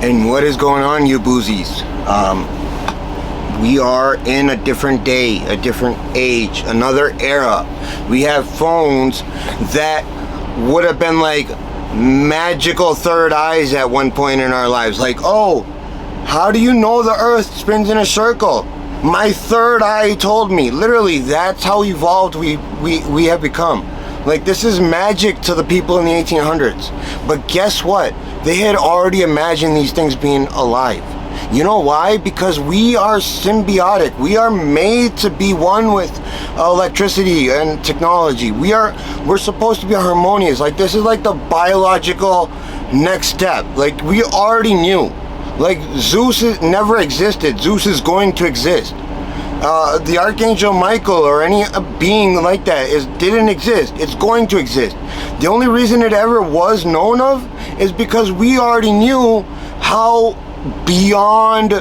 And what is going on, you boozies? We are in a different day, a different age, another era. We have phones that would have been like magical third eyes at one point in our lives. Like, oh, how do you know the earth spins in a circle? My third eye told me. Literally, that's how evolved we have become. Like, this is magic to the people in the 1800s. But guess what? They had already imagined these things being alive. You know why? Because we are symbiotic. We are made to be one with electricity and technology. We're supposed to be harmonious. Like, this is like the biological next step. Like, we already knew. Like, Zeus never existed. Zeus is going to exist. The Archangel Michael or any being like that didn't exist. It's going to exist. The only reason it ever was known of is because we already knew how beyond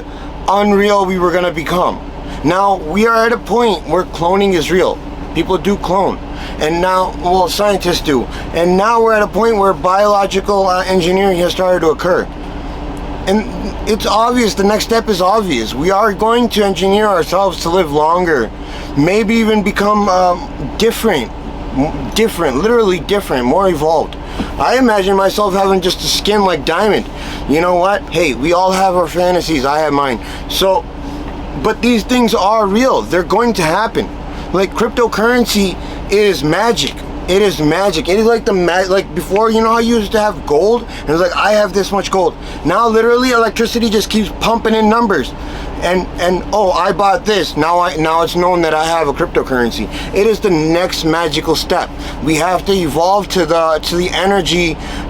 unreal we were going to become. Now, we are at a point where cloning is real. People do clone. And now, well, scientists do. And now we're at a point where biological engineering has started to occur. And it's obvious, the next step is obvious. We are going to engineer ourselves to live longer. Maybe even become different, literally different, more evolved. I imagine myself having just a skin like diamond. You know what? Hey, we all have our fantasies. I have mine. So, but these things are real. They're going to happen. Like, cryptocurrency is magic. It is magic. It is like like before, you know how you used to have gold? And it's like, I have this much gold. Now, literally, electricity just keeps pumping in numbers. And oh, I bought this. Now it's known that I have a cryptocurrency. It is the next magical step. We have to evolve to the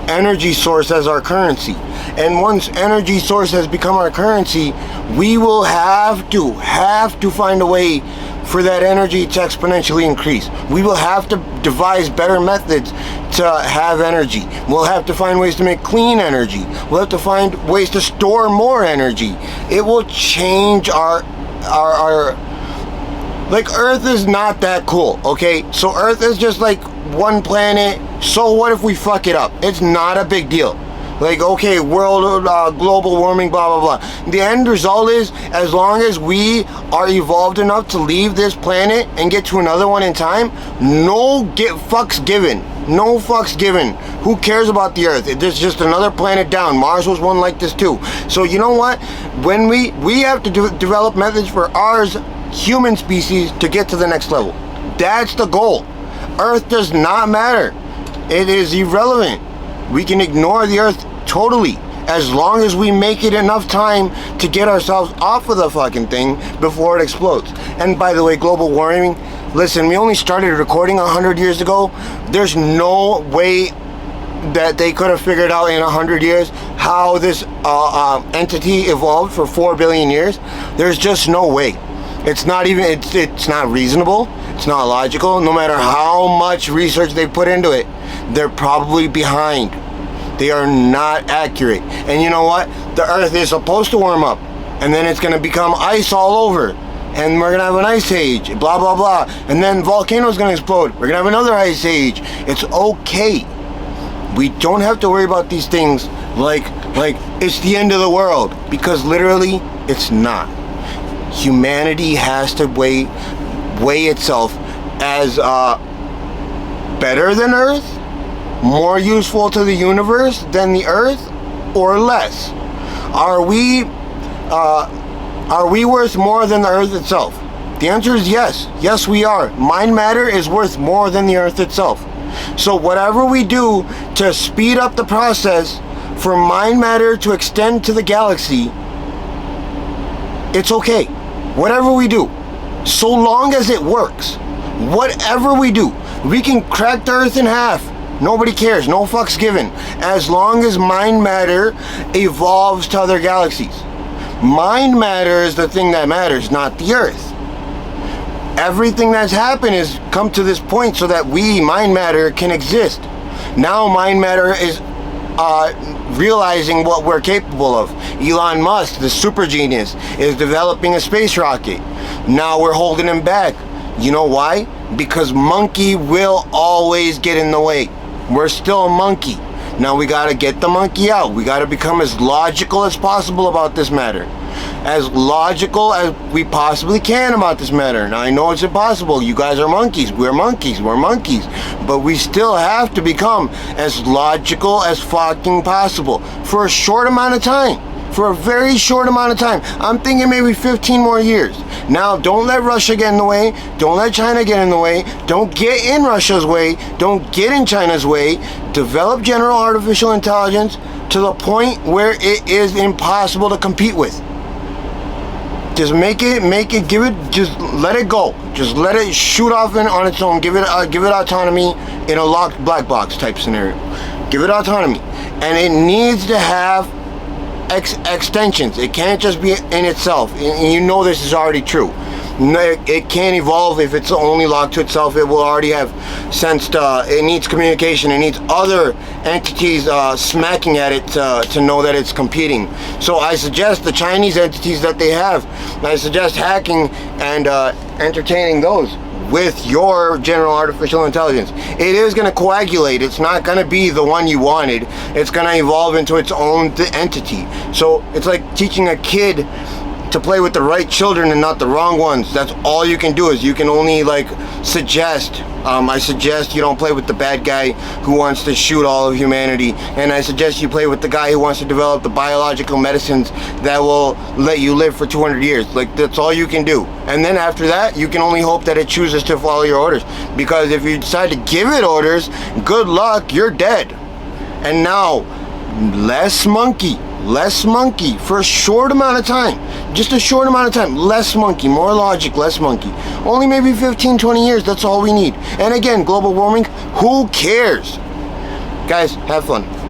energy source as our currency. And once energy source has become our currency, we will have to find a way for that energy to exponentially increase. We will have to devise better methods to have energy. We'll have to find ways to make clean energy. We'll have to find ways to store more energy. It will change our like, Earth is not that cool, okay? So Earth is just like one planet. So what if we fuck it up? It's not a big deal. Like, okay, global warming, blah, blah, blah. The end result is, as long as we are evolved enough to leave this planet and get to another one in time, no fucks given. No fucks given. Who cares about the Earth? There's just another planet down. Mars was one like this too. So you know what? When we have to develop methods for ours, human species, to get to the next level. That's the goal. Earth does not matter. It is irrelevant. We can ignore the Earth totally, as long as we make it enough time to get ourselves off of the fucking thing before it explodes. And by the way, global warming, listen, we only started recording 100 years ago. There's no way that they could have figured out in 100 years how this entity evolved for 4 billion years. There's just no way. It's not even, it's not reasonable. It's not logical. No matter how much research they put into it, they're probably behind. They are not accurate. And you know what? The Earth is supposed to warm up, and then it's going to become ice all over, and we're going to have an ice age, blah, blah, blah. And then volcanoes going to explode. We're going to have another ice age. It's okay. We don't have to worry about these things like it's the end of the world, because literally it's not. Humanity has to weigh itself as better than Earth, more useful to the universe than the Earth, or less. Are we worth more than the Earth itself? The answer is yes. Yes, we are. Mind matter is worth more than the Earth itself. So whatever we do to speed up the process for mind matter to extend to the galaxy, it's okay. Whatever we do, so long as it works. Whatever we do, we can crack the Earth in half. Nobody cares. No fucks given. As long as mind matter evolves to other galaxies. Mind matter is the thing that matters, not the Earth. Everything that's happened is come to this point so that we, mind matter, can exist. Now mind matter is realizing what we're capable of. Elon Musk, the super genius, is developing a space rocket. Now we're holding him back. You know why? Because monkey will always get in the way. We're still a monkey. Now we gotta get the monkey out. We gotta become as logical as possible about this matter. As logical as we possibly can about this matter. Now I know it's impossible. You guys are monkeys. We're monkeys. We're monkeys. But we still have to become as logical as fucking possible for a short amount of time. For a very short amount of time. I'm thinking maybe 15 more years. Now, don't let Russia get in the way. Don't let China get in the way. Don't get in Russia's way. Don't get in China's way. Develop general artificial intelligence to the point where it is impossible to compete with. Just make it, give it, just let it go. Just let it shoot off on its own. Give it autonomy in a locked black box type scenario. Give it autonomy. And it needs to have extensions. It can't just be in itself. And you know this is already true. It can't evolve if it's only locked to itself. It will already have sensed. It needs communication. It needs other entities smacking at it to know that it's competing. So I suggest the Chinese entities that they have. I suggest hacking and entertaining those with your general artificial intelligence. It is going to coagulate. It's not going to be the one you wanted. It's going to evolve into its own entity. So it's like teaching a kid to play with the right children and not the wrong ones. That's all you can do. Is you can only like suggest. I suggest you don't play with the bad guy who wants to shoot all of humanity, and I suggest you play with the guy who wants to develop the biological medicines that will let you live for 200 years. Like, that's all you can do. And then after that, you can only hope that it chooses to follow your orders, because if you decide to give it orders, good luck, you're dead. And now, less monkey for a short amount of time. Just a short amount of time. Less monkey, more logic, less monkey. Only maybe 15, 20 years, that's all we need. And again, global warming, who cares? Guys, have fun.